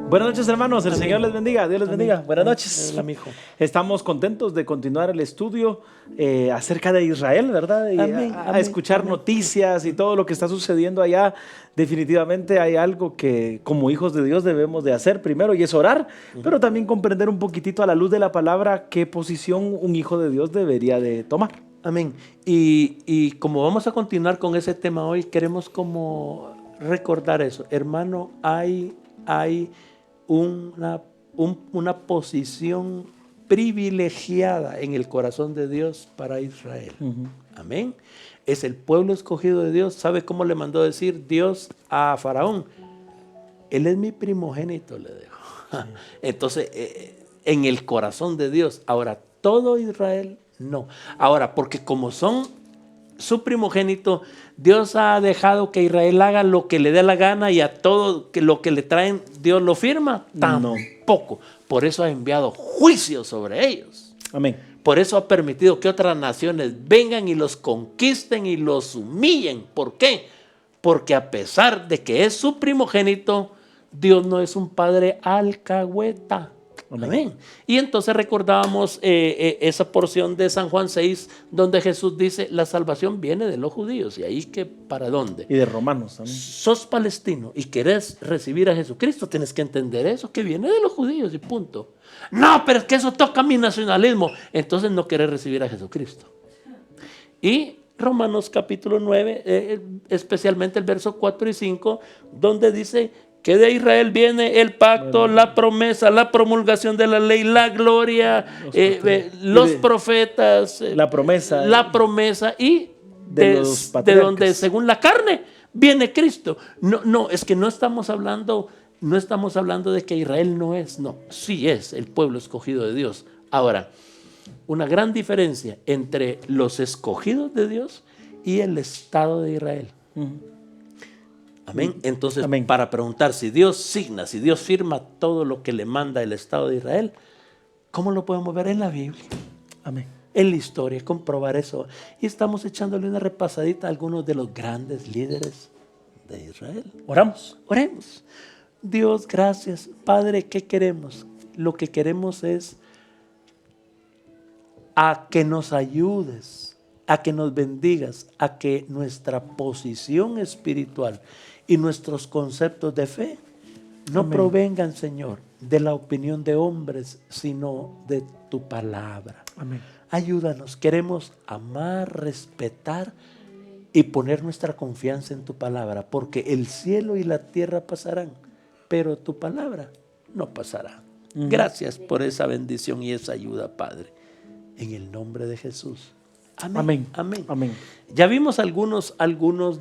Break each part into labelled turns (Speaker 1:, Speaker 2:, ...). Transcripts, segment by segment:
Speaker 1: Buenas noches, hermanos. El Señor les bendiga. Dios les bendiga. Buenas noches.
Speaker 2: Hola, mijo.
Speaker 1: Estamos contentos de continuar el estudio acerca de Israel, ¿verdad? Y a escuchar noticias y todo lo que está sucediendo allá. Definitivamente hay algo que como hijos de Dios debemos de hacer primero, y es orar, pero también comprender un poquitito a la luz de la palabra qué posición un hijo de Dios debería de tomar.
Speaker 2: Amén. Y como vamos a continuar con ese tema hoy, queremos como recordar eso. Hermano, hay una posición privilegiada en el corazón de Dios para Israel. Amén. Es el pueblo escogido de Dios. ¿Sabe cómo le mandó decir Dios a Faraón? Él es mi primogénito, le dijo. Sí. Entonces, en el corazón de Dios. Ahora, todo Israel, no. Ahora, porque como son su primogénito, Dios ha dejado que Israel haga lo que le dé la gana, y a todo lo que le traen Dios lo firma. Tampoco. Por eso ha enviado juicio sobre ellos.
Speaker 1: Amén.
Speaker 2: Por eso ha permitido que otras naciones vengan y los conquisten y los humillen. ¿Por qué? Porque a pesar de que es su primogénito, Dios no es un padre alcahueta. Amén. Y entonces recordábamos esa porción de San Juan 6, donde Jesús dice, la salvación viene de los judíos. ¿Y ahí que para dónde?
Speaker 1: Y de Romanos también.
Speaker 2: Sos palestino y querés recibir a Jesucristo, tienes que entender eso, que viene de los judíos y punto. No, pero es que eso toca mi nacionalismo. Entonces no querés recibir a Jesucristo. Y Romanos capítulo 9, especialmente el verso 4 y 5, donde dice que de Israel viene el pacto, la promesa, la promulgación de la ley, la gloria, los profetas,
Speaker 1: la promesa
Speaker 2: y de donde según la carne viene Cristo. No, es que no estamos hablando de que Israel no es, no, sí es el pueblo escogido de Dios. Ahora, una gran diferencia entre los escogidos de Dios y el Estado de Israel. Amén. Entonces,
Speaker 1: amén,
Speaker 2: para preguntar si Dios signa, si Dios firma todo lo que le manda el Estado de Israel, ¿cómo lo podemos ver? En la Biblia.
Speaker 1: Amén.
Speaker 2: En la historia, comprobar eso. Y estamos echándole una repasadita a algunos de los grandes líderes de Israel.
Speaker 1: Oramos.
Speaker 2: Oremos. Dios, gracias. Padre, ¿qué queremos? Lo que queremos es a que nos ayudes, a que nos bendigas, a que nuestra posición espiritual y nuestros conceptos de fe no provengan, Señor, de la opinión de hombres, sino de tu palabra.
Speaker 1: Amén.
Speaker 2: Ayúdanos, queremos amar, respetar y poner nuestra confianza en tu palabra, porque el cielo y la tierra pasarán, pero tu palabra no pasará. Gracias por esa bendición y esa ayuda, Padre, en el nombre de Jesús. Amén.
Speaker 1: Amén.
Speaker 2: Amén.
Speaker 1: Amén.
Speaker 2: Ya vimos algunos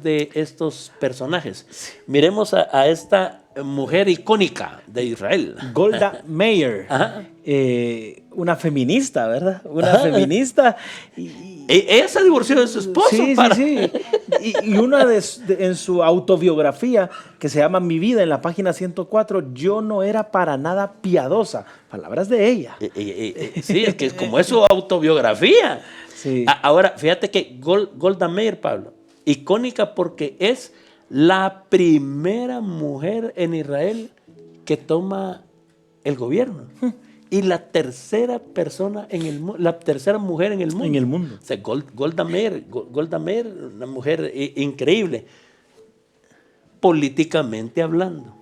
Speaker 2: de estos personajes. Miremos a esta mujer icónica de Israel.
Speaker 1: Golda Meir, una feminista, ¿verdad? Una feminista.
Speaker 2: Ella se divorció de su esposo.
Speaker 1: Sí. Y una en su autobiografía, que se llama Mi vida, en la página 104, yo no era para nada piadosa. Palabras de ella.
Speaker 2: Sí, es que como es su autobiografía.
Speaker 1: Sí.
Speaker 2: Ahora, fíjate que Golda Meir, Pablo, icónica porque es la primera mujer en Israel que toma el gobierno. Y la tercera persona en el mundo, la tercera mujer en el mundo.
Speaker 1: En el mundo.
Speaker 2: O sea, Golda Meir, una mujer increíble. Políticamente hablando.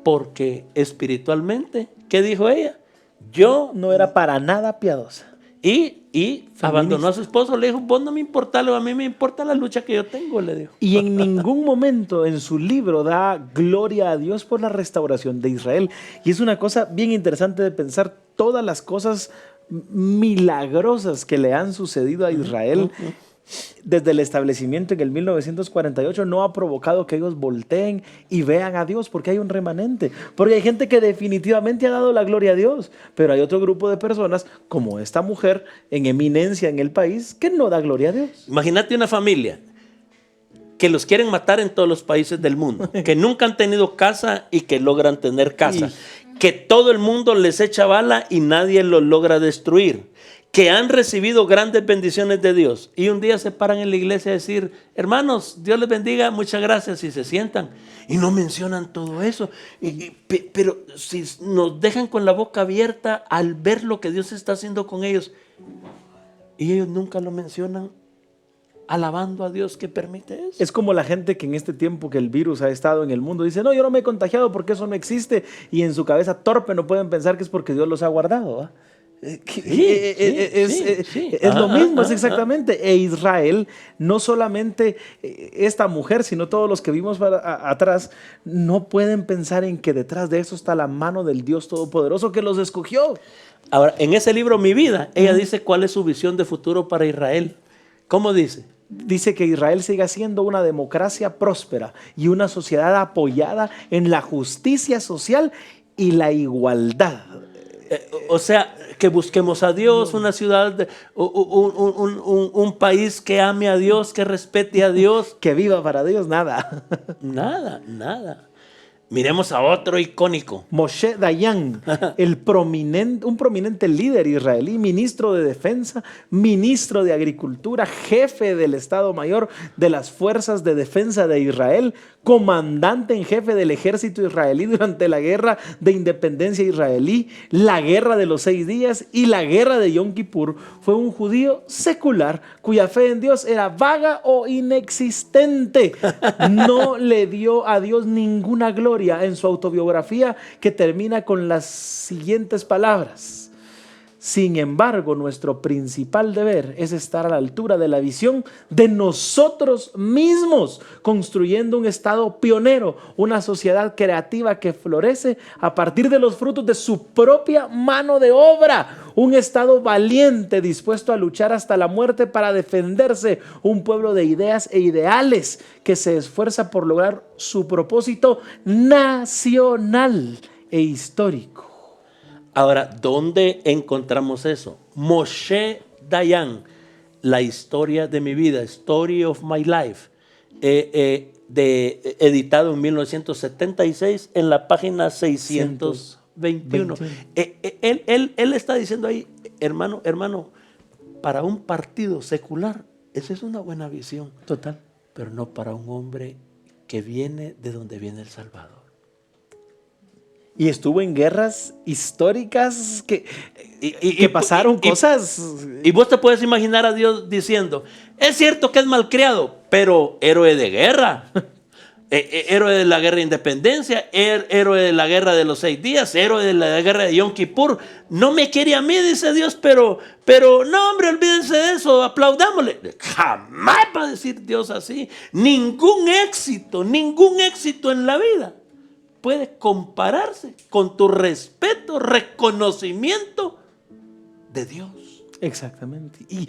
Speaker 2: Porque espiritualmente, ¿qué dijo ella? Yo
Speaker 1: no era para nada piadosa.
Speaker 2: Y abandonó a su esposo, le dijo, vos no me importa, a mí me importa la lucha que yo tengo, le dijo.
Speaker 1: Y en ningún momento en su libro da gloria a Dios por la restauración de Israel. Y es una cosa bien interesante de pensar todas las cosas milagrosas que le han sucedido a Israel desde el establecimiento en el 1948 no ha provocado que ellos volteen y vean a Dios, porque hay un remanente, porque hay gente que definitivamente ha dado la gloria a Dios, pero hay otro grupo de personas como esta mujer en eminencia en el país que no da gloria a Dios.
Speaker 2: Imagínate una familia que los quieren matar en todos los países del mundo, que nunca han tenido casa y que logran tener casa, que todo el mundo les echa bala y nadie los logra destruir, que han recibido grandes bendiciones de Dios y un día se paran en la iglesia a decir, hermanos, Dios les bendiga, muchas gracias, y se sientan y no mencionan todo eso. Pero si nos dejan con la boca abierta al ver lo que Dios está haciendo con ellos y ellos nunca lo mencionan, alabando a Dios que permite eso.
Speaker 1: Es como la gente que en este tiempo que el virus ha estado en el mundo dice, no, yo no me he contagiado porque eso no existe, y en su cabeza torpe no pueden pensar que es porque Dios los ha guardado, ¿eh? Es lo mismo, es exactamente. E Israel, no solamente esta mujer, sino todos los que vimos atrás, no pueden pensar en que detrás de eso está la mano del Dios Todopoderoso que los escogió.
Speaker 2: Ahora, en ese libro, Mi vida, ella dice cuál es su visión de futuro para Israel. ¿Cómo dice?
Speaker 1: Dice que Israel siga siendo una democracia próspera y una sociedad apoyada en la justicia social y la igualdad.
Speaker 2: O sea, que busquemos a Dios, una ciudad, un país que ame a Dios, que respete a Dios.
Speaker 1: Que viva para Dios, nada.
Speaker 2: Nada. Miremos a otro icónico.
Speaker 1: Moshe Dayan, un prominente líder israelí, ministro de defensa, ministro de agricultura, jefe del Estado Mayor de las Fuerzas de Defensa de Israel, comandante en jefe del ejército israelí durante la guerra de independencia israelí, la guerra de los 6 días y la guerra de Yom Kippur. Fue un judío secular cuya fe en Dios era vaga o inexistente. No le dio a Dios ninguna gloria. En su autobiografía, que termina con las siguientes palabras: sin embargo, nuestro principal deber es estar a la altura de la visión de nosotros mismos, construyendo un estado pionero, una sociedad creativa que florece a partir de los frutos de su propia mano de obra, un estado valiente dispuesto a luchar hasta la muerte para defenderse, un pueblo de ideas e ideales que se esfuerza por lograr su propósito nacional e histórico.
Speaker 2: Ahora, ¿dónde encontramos eso? Moshe Dayan, la historia de mi vida, Story of My Life, editado en 1976 en la página 621. Él está diciendo ahí, hermano, para un partido secular, esa es una buena visión.
Speaker 1: Total.
Speaker 2: Pero no para un hombre que viene de donde viene el Salvador.
Speaker 1: Y estuvo en guerras históricas que pasaron cosas.
Speaker 2: Y vos te puedes imaginar a Dios diciendo, es cierto que es malcriado, pero héroe de guerra. Héroe de la guerra de independencia, héroe de la guerra de los 6 días, héroe de la guerra de Yom Kippur. No me quiere a mí, dice Dios, pero no, hombre, olvídense de eso, aplaudámosle. Jamás va a decir Dios así. Ningún éxito en la vida puede compararse con tu respeto, reconocimiento de Dios.
Speaker 1: Exactamente. ¿Y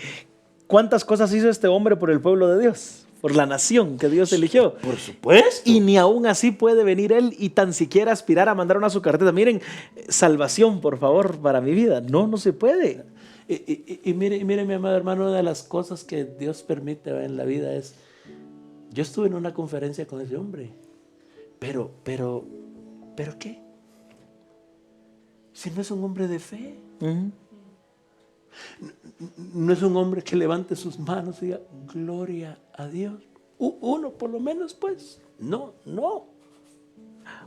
Speaker 1: cuántas cosas hizo este hombre por el pueblo de Dios? por la nación que Dios eligió.
Speaker 2: Por supuesto.
Speaker 1: Y ni aún así puede venir él y tan siquiera aspirar a mandar una su cartita. Miren, salvación, por favor, para mi vida. No, no se puede.
Speaker 2: Y mire, mi amado hermano, una de las cosas que Dios permite en la vida es, yo estuve en una conferencia con ese hombre, pero ¿qué? Si no es un hombre de fe. No es un hombre que levante sus manos y diga, gloria a Dios. Uno por lo menos, pues. No.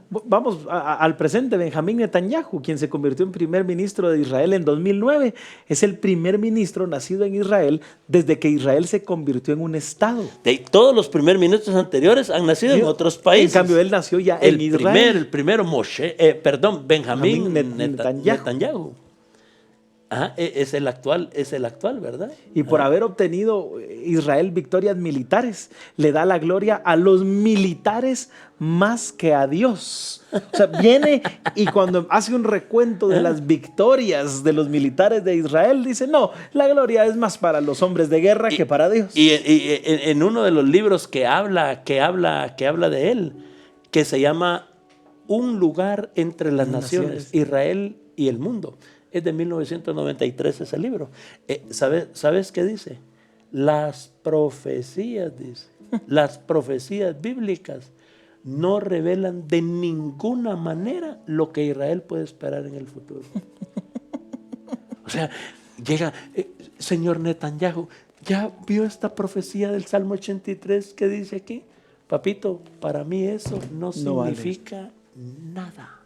Speaker 1: Vamos al presente. Benjamín Netanyahu, quien se convirtió en primer ministro de Israel en 2009, es el primer ministro nacido en Israel desde que Israel se convirtió en un estado.
Speaker 2: Todos los primeros ministros anteriores han nacido en otros países.
Speaker 1: En cambio, él nació ya en Israel.
Speaker 2: El primero Benjamín Netanyahu. Ajá, es el actual, ¿verdad?
Speaker 1: Y por haber obtenido Israel victorias militares, le da la gloria a los militares más que a Dios. O sea, viene y cuando hace un recuento de las victorias de los militares de Israel, dice, no, la gloria es más para los hombres de guerra que para Dios.
Speaker 2: Y en uno de los libros que habla de él, que se llama Un lugar entre las naciones, Israel y el mundo. Es de 1993 ese libro. ¿Sabes qué dice? Las profecías bíblicas no revelan de ninguna manera lo que Israel puede esperar en el futuro. O sea, llega, señor Netanyahu, ¿ya vio esta profecía del Salmo 83 que dice aquí? Papito, para mí eso no significa nada.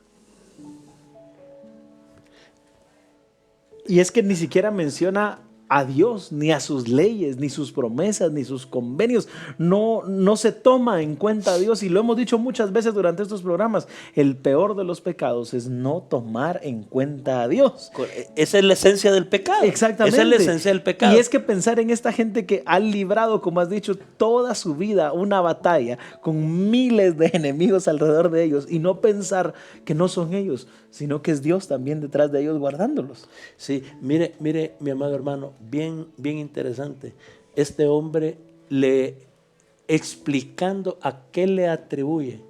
Speaker 1: Y es que ni siquiera menciona a Dios, ni a sus leyes, ni sus promesas, ni sus convenios. No se toma en cuenta a Dios, y lo hemos dicho muchas veces durante estos programas. El peor de los pecados es no tomar en cuenta a Dios.
Speaker 2: Esa es la esencia del pecado.
Speaker 1: Exactamente.
Speaker 2: Esa es la esencia del pecado.
Speaker 1: Y es que pensar en esta gente que ha librado, como has dicho, toda su vida una batalla con miles de enemigos alrededor de ellos, y no pensar que no son ellos, sino que es Dios también detrás de ellos guardándolos.
Speaker 2: Sí, mire, mi amado hermano, bien interesante. Este hombre explicando a qué le atribuye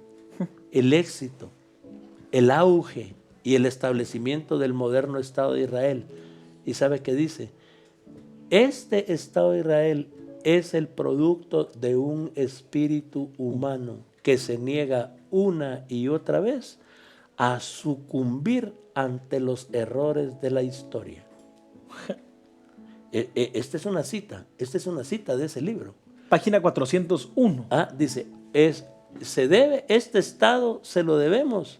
Speaker 2: el éxito, el auge y el establecimiento del moderno Estado de Israel. ¿Y sabe qué dice? Este Estado de Israel es el producto de un espíritu humano que se niega una y otra vez a sucumbir ante los errores de la historia. Esta es una cita de ese libro.
Speaker 1: Página 401.
Speaker 2: Dice, este Estado se lo debemos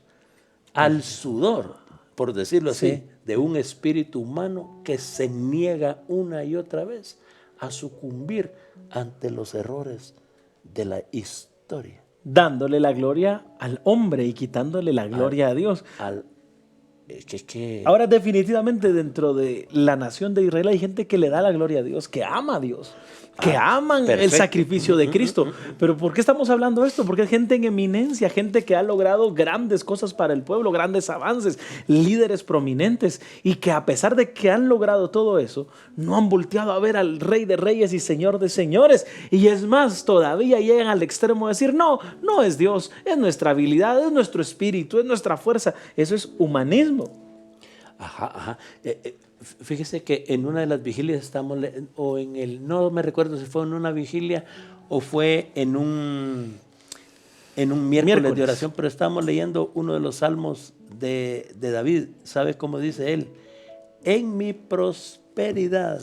Speaker 2: al sudor, por decirlo así, de un espíritu humano que se niega una y otra vez a sucumbir ante los errores de la historia.
Speaker 1: Dándole la gloria al hombre y quitándole la gloria a Dios. Ahora, definitivamente dentro de la nación de Israel hay gente que le da la gloria a Dios, que ama a Dios, que aman el sacrificio de Cristo. Pero ¿por qué estamos hablando de esto? Porque hay gente en eminencia, gente que ha logrado grandes cosas para el pueblo, grandes avances, líderes prominentes, y que a pesar de que han logrado todo eso, no han volteado a ver al Rey de Reyes y Señor de Señores. Y es más, todavía llegan al extremo de decir, no es Dios, es nuestra habilidad, es nuestro espíritu, es nuestra fuerza. Eso es humanismo.
Speaker 2: Fíjese que en una de las vigilias no me recuerdo si fue en una vigilia o fue en un miércoles de oración, pero estábamos leyendo uno de los salmos de David. ¿Sabe cómo dice él? En mi prosperidad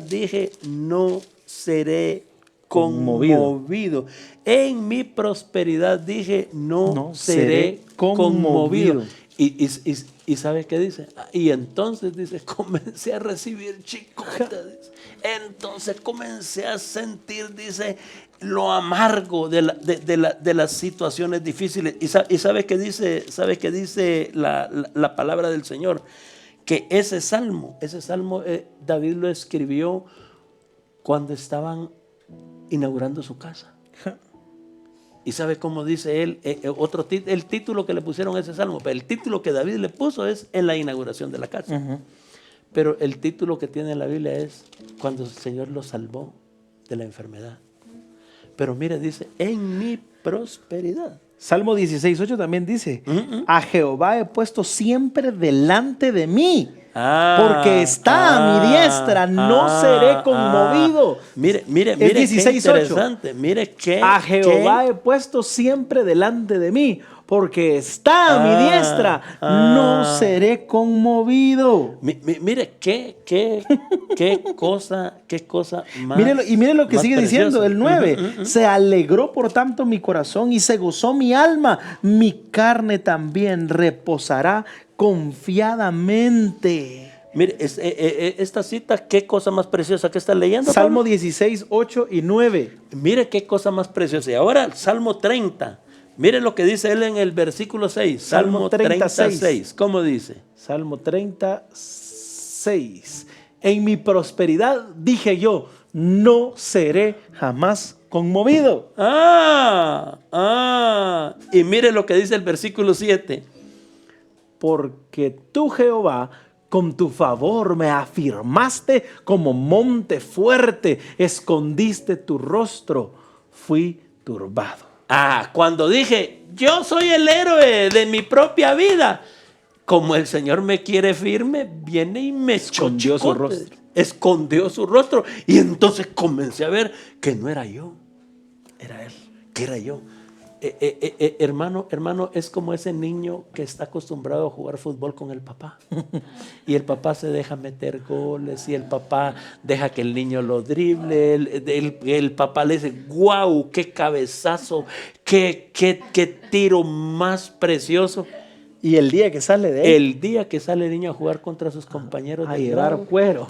Speaker 2: dije, no seré conmovido. En mi prosperidad dije, no seré conmovido. ¿Y sabe qué dice? Y entonces dice, comencé a recibir chicotas. Entonces comencé a sentir, dice, lo amargo de las situaciones difíciles. ¿Y sabe qué dice la palabra del Señor? Que ese salmo David lo escribió cuando estaban inaugurando su casa. ¿Y sabe cómo dice él? El título que le pusieron a ese salmo, pero el título que David le puso es en la inauguración de la casa. Pero el título que tiene la Biblia es cuando el Señor lo salvó de la enfermedad. Pero mire, dice, en mi prosperidad.
Speaker 1: Salmo 16:8 también dice, a Jehová he puesto siempre delante de mí, porque está a mi diestra, no seré conmovido.
Speaker 2: Mire,
Speaker 1: Es 16:8.
Speaker 2: qué interesante. Mire que
Speaker 1: a Jehová he puesto siempre delante de mí, porque está a mi diestra, no seré conmovido.
Speaker 2: Mire qué cosa más.
Speaker 1: Mire lo que
Speaker 2: más
Speaker 1: sigue
Speaker 2: preciosa.
Speaker 1: diciendo el 9. Se alegró por tanto mi corazón y se gozó mi alma. Mi carne también reposará confiadamente.
Speaker 2: Mire, esta cita, qué cosa más preciosa que está leyendo.
Speaker 1: Salmo
Speaker 2: Pablo?
Speaker 1: 16:8 y 9.
Speaker 2: Mire qué cosa más preciosa. Y ahora Salmo 30. Mire lo que dice él en el versículo 6. Salmo 36. ¿Cómo dice?
Speaker 1: Salmo 36. En mi prosperidad dije yo, no seré jamás conmovido.
Speaker 2: Y mire lo que dice el versículo 7.
Speaker 1: Porque tú, Jehová, con tu favor me afirmaste como monte fuerte, escondiste tu rostro, fui turbado.
Speaker 2: Cuando dije, yo soy el héroe de mi propia vida, como el Señor me quiere firme, viene y me
Speaker 1: escondió su rostro.
Speaker 2: Escondió su rostro. Y entonces comencé a ver que no era yo, era Él, que era yo. Hermano, es como ese niño que está acostumbrado a jugar fútbol con el papá. Y el papá se deja meter goles y el papá deja que el niño lo drible. El papá le dice, guau, qué cabezazo, qué tiro más precioso.
Speaker 1: Y el día que sale de él,
Speaker 2: el día que sale el niño a jugar contra sus compañeros
Speaker 1: a
Speaker 2: de
Speaker 1: llevar
Speaker 2: grado,
Speaker 1: cuero.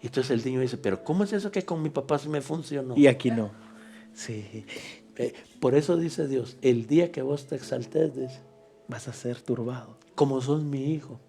Speaker 2: y entonces el niño dice, pero ¿cómo es eso que con mi papá sí me funcionó?
Speaker 1: Y aquí no. Sí.
Speaker 2: Por eso dice Dios, el día que vos te exaltes,
Speaker 1: vas a ser turbado.
Speaker 2: Como sos mi hijo,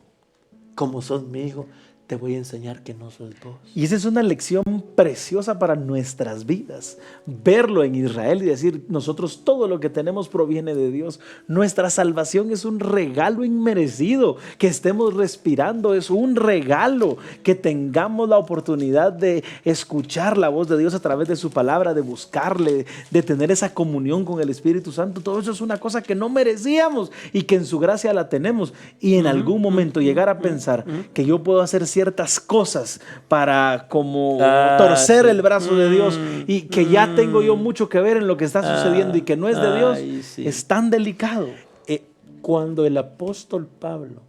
Speaker 2: te voy a enseñar que no sos vos.
Speaker 1: Y esa es una lección preciosa para nuestras vidas. Verlo en Israel y decir, nosotros todo lo que tenemos proviene de Dios. Nuestra salvación es un regalo inmerecido. Que estemos respirando es un regalo. Que tengamos la oportunidad de escuchar la voz de Dios a través de su palabra, de buscarle, de tener esa comunión con el Espíritu Santo. Todo eso es una cosa que no merecíamos y que en su gracia la tenemos. Y en algún momento llegar a pensar que yo puedo hacer ciertas cosas para como torcer el brazo de Dios y que ya tengo yo mucho que ver en lo que está sucediendo y que no es de Dios, es tan delicado.
Speaker 2: Cuando el apóstol Pablo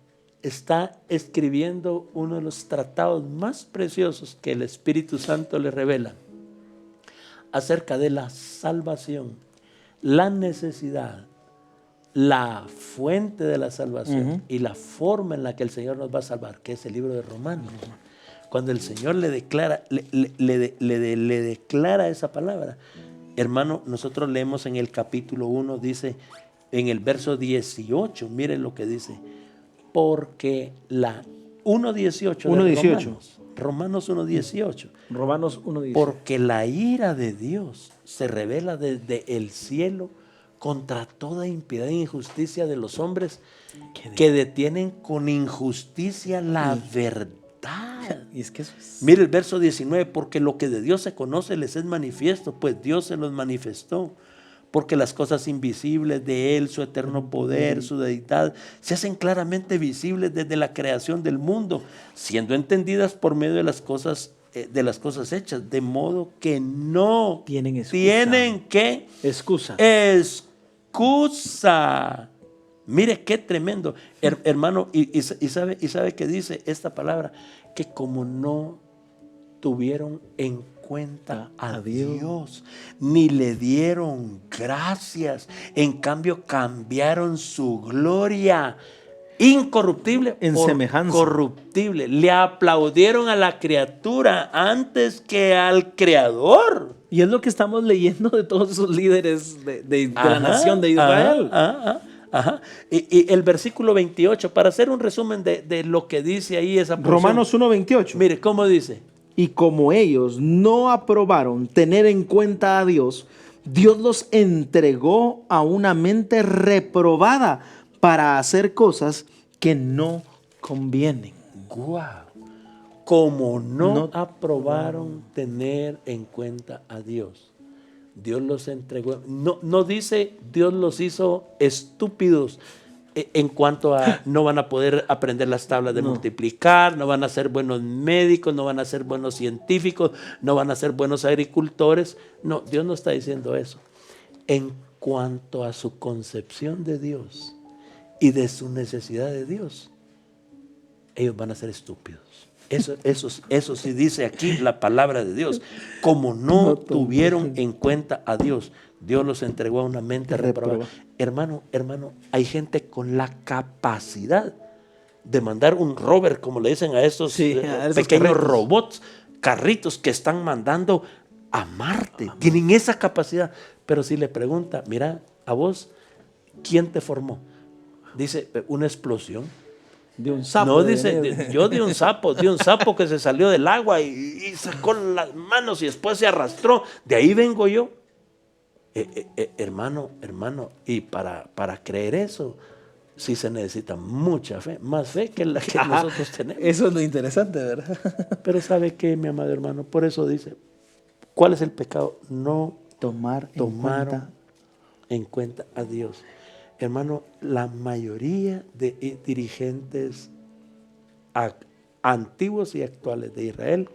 Speaker 2: está escribiendo uno de los tratados más preciosos que el Espíritu Santo le revela acerca de la salvación, la necesidad, la fuente de la salvación y la forma en la que el Señor nos va a salvar, que es el libro de Romanos. Cuando el Señor le declara, le declara esa palabra, hermano, nosotros leemos en el capítulo 1, dice, en el verso 18, miren lo que dice, porque la 1.18 Romanos 1.18.
Speaker 1: Romanos 1.18.
Speaker 2: Porque la ira de Dios se revela desde el cielo contra toda impiedad e injusticia de los hombres que detienen con injusticia la verdad.
Speaker 1: Y es que eso es...
Speaker 2: Mire el verso 19, porque lo que de Dios se conoce les es manifiesto, pues Dios se los manifestó. Porque las cosas invisibles de Él, su eterno poder, su deidad, se hacen claramente visibles desde la creación del mundo, siendo entendidas por medio de las cosas hechas, de modo que no
Speaker 1: tienen
Speaker 2: excusa. Mire qué tremendo, hermano, y sabe qué dice esta palabra, que como no tuvieron en cuenta a Dios, ni le dieron gracias, en cambio cambiaron su gloria incorruptible
Speaker 1: en
Speaker 2: por
Speaker 1: semejanza
Speaker 2: corruptible, le aplaudieron a la criatura antes que al Creador.
Speaker 1: Y es lo que estamos leyendo de todos esos líderes de la nación de Israel.
Speaker 2: Y el versículo 28, para hacer un resumen de lo que dice ahí esa porción.
Speaker 1: Romanos 1.28.
Speaker 2: Mire, ¿cómo dice?
Speaker 1: Y como ellos no aprobaron tener en cuenta a Dios, Dios los entregó a una mente reprobada para hacer cosas que no convienen.
Speaker 2: ¡Guau! como no aprobaron tener en cuenta a Dios. Dios los entregó. No dice Dios los hizo estúpidos en cuanto a no van a poder aprender las tablas de multiplicar, no van a ser buenos médicos, no van a ser buenos científicos, no van a ser buenos agricultores. No, Dios no está diciendo eso. En cuanto a su concepción de Dios y de su necesidad de Dios, ellos van a ser estúpidos. Eso sí dice aquí la palabra de Dios. Como no tuvieron en cuenta a Dios, Dios los entregó a una mente reprobada. Hermano, hay gente con la capacidad de mandar un rover, como le dicen a esos pequeños robots, carritos que están mandando a Marte. Tienen esa capacidad. Pero si le pregunta, mira, a vos, ¿quién te formó? Dice, una explosión.
Speaker 1: De un sapo.
Speaker 2: No, dice, yo de un sapo que se salió del agua y sacó las manos y después se arrastró. De ahí vengo yo. Hermano, y para creer eso, sí se necesita mucha fe, más fe que la que nosotros tenemos.
Speaker 1: Eso es lo interesante, ¿verdad?
Speaker 2: Pero ¿sabe qué, mi amado hermano? Por eso dice, ¿cuál es el pecado? No tomaron en cuenta a Dios. Hermano, la mayoría de dirigentes antiguos y actuales de Israel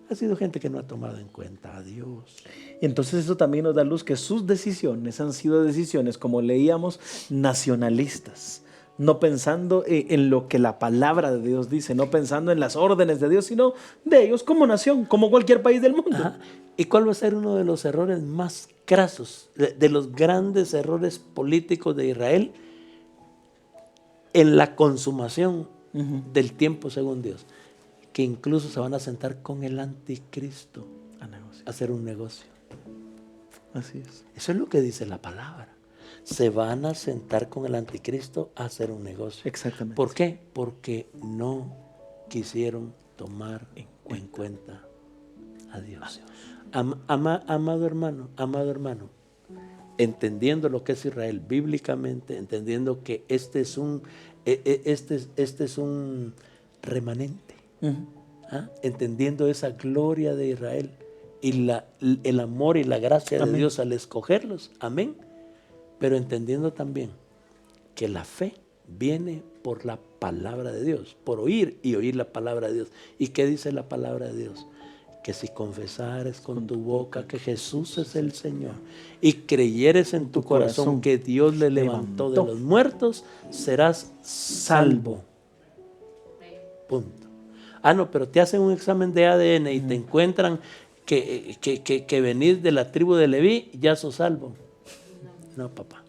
Speaker 2: ha sido gente que no ha tomado en cuenta a Dios.
Speaker 1: Entonces eso también nos da luz que sus decisiones han sido decisiones, como leíamos, nacionalistas. No pensando en lo que la palabra de Dios dice, no pensando en las órdenes de Dios, sino de ellos como nación, como cualquier país del mundo.
Speaker 2: Ajá. ¿Y cuál va a ser uno de los errores más crasos, de los grandes errores políticos de Israel en la consumación del tiempo según Dios? Que incluso se van a sentar con el anticristo a hacer un negocio.
Speaker 1: Así es.
Speaker 2: Eso es lo que dice la palabra. Se van a sentar con el anticristo a hacer un negocio.
Speaker 1: Exactamente.
Speaker 2: ¿Por qué? Porque no quisieron tomar en cuenta a Dios. Amado hermano, entendiendo lo que es Israel bíblicamente, entendiendo que este es un remanente, entendiendo esa gloria de Israel y el amor y la gracia de Dios al escogerlos, amén, pero entendiendo también que la fe viene por la palabra de Dios, por oír y oír la palabra de Dios. ¿Y qué dice la palabra de Dios? Que si confesares con tu boca que Jesús es el Señor y creyeres en tu corazón que Dios le levantó de los muertos, serás salvo. Punto. No, pero te hacen un examen de ADN y te encuentran que venís de la tribu de Leví, ya sos salvo. No, papá.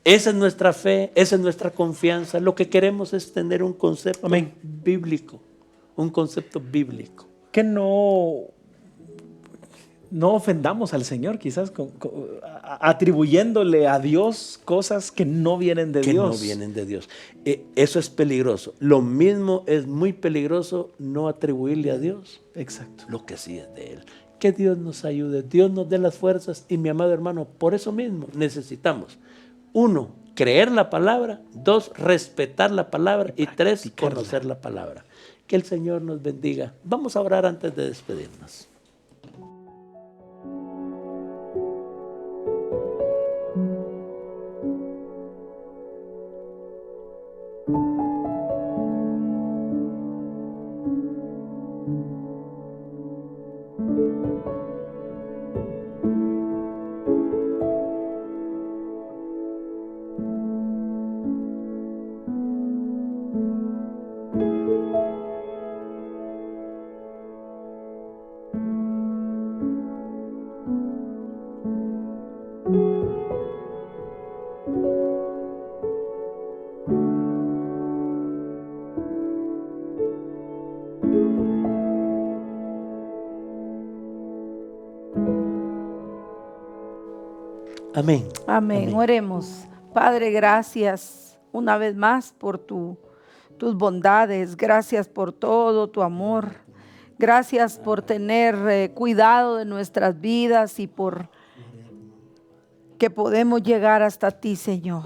Speaker 2: Esa es nuestra fe, esa es nuestra confianza. Lo que queremos es tener un concepto bíblico, un concepto bíblico.
Speaker 1: Que no ofendamos al Señor, quizás atribuyéndole a Dios cosas que no vienen de Dios.
Speaker 2: Que no vienen de Dios. Eso es peligroso. Lo mismo es muy peligroso no atribuirle a Dios.
Speaker 1: Exacto.
Speaker 2: Lo que sí es de Él. Que Dios nos ayude, Dios nos dé las fuerzas. Y mi amado hermano, por eso mismo necesitamos, 1, creer la palabra, 2, respetar la palabra y 3, conocer la palabra. Que el Señor nos bendiga. Vamos a orar antes de despedirnos. Amén.
Speaker 3: Amén. Oremos. Padre, gracias una vez más por tus bondades. Gracias por todo tu amor. Gracias por tener cuidado de nuestras vidas y por que podemos llegar hasta ti, Señor.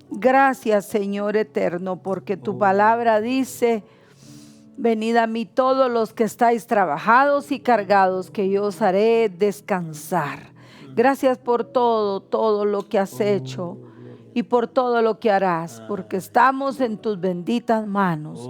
Speaker 3: Gracias, Señor eterno, porque tu palabra dice: Venid a mí todos los que estáis trabajados y cargados, que yo os haré descansar. Gracias por todo lo que has hecho y por todo lo que harás, porque estamos en tus benditas manos,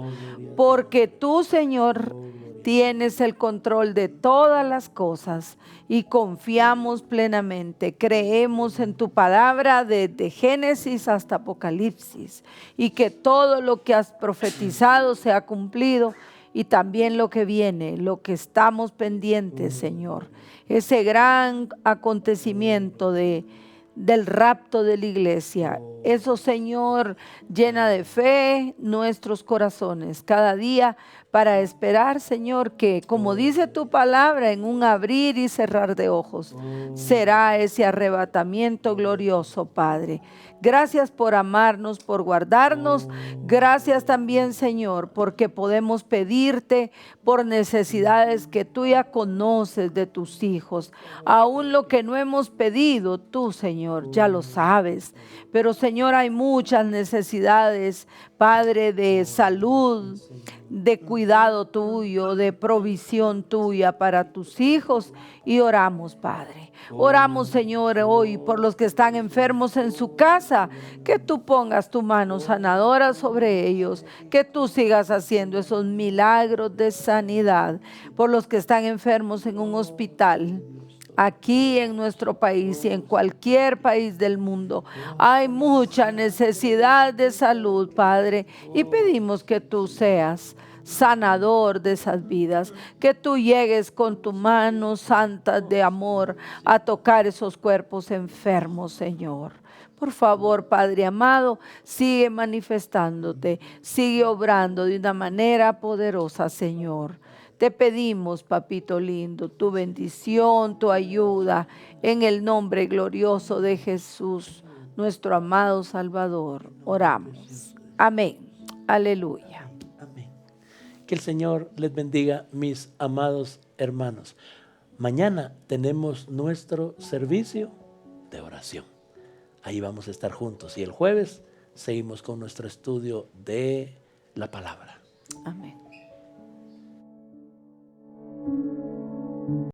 Speaker 3: porque tú, Señor, tienes el control de todas las cosas y confiamos plenamente, creemos en tu palabra desde Génesis hasta Apocalipsis, y que todo lo que has profetizado se ha cumplido, y también lo que viene, lo que estamos pendientes, Señor, ese gran acontecimiento del rapto de la iglesia. Eso, Señor, llena de fe nuestros corazones cada día para esperar, Señor, que como dice tu palabra, en un abrir y cerrar de ojos será ese arrebatamiento glorioso, Padre. Gracias por amarnos, por guardarnos. Gracias también, Señor, porque podemos pedirte por necesidades que tú ya conoces de tus hijos. Aún lo que no hemos pedido, tú, Señor, ya lo sabes. Pero, Señor, hay muchas necesidades, Padre, de salud, de cuidado tuyo, de provisión tuya para tus hijos, y oramos, Padre. Oramos, Señor, hoy por los que están enfermos en su casa, que tú pongas tu mano sanadora sobre ellos, que tú sigas haciendo esos milagros de sanidad. Por los que están enfermos en un hospital, aquí en nuestro país y en cualquier país del mundo, hay mucha necesidad de salud, Padre, y pedimos que tú seas sanador de esas vidas, que tú llegues con tu mano santa de amor a tocar esos cuerpos enfermos, Señor. Por favor, Padre amado, sigue manifestándote, sigue obrando de una manera poderosa, Señor. Te pedimos, papito lindo, tu bendición, tu ayuda, en el nombre glorioso de Jesús, nuestro amado Salvador. Oramos. Amén. Aleluya.
Speaker 2: Amén. Que el Señor les bendiga, mis amados hermanos. Mañana tenemos nuestro servicio de oración. Ahí vamos a estar juntos. Y el jueves seguimos con nuestro estudio de la palabra.
Speaker 3: Amén.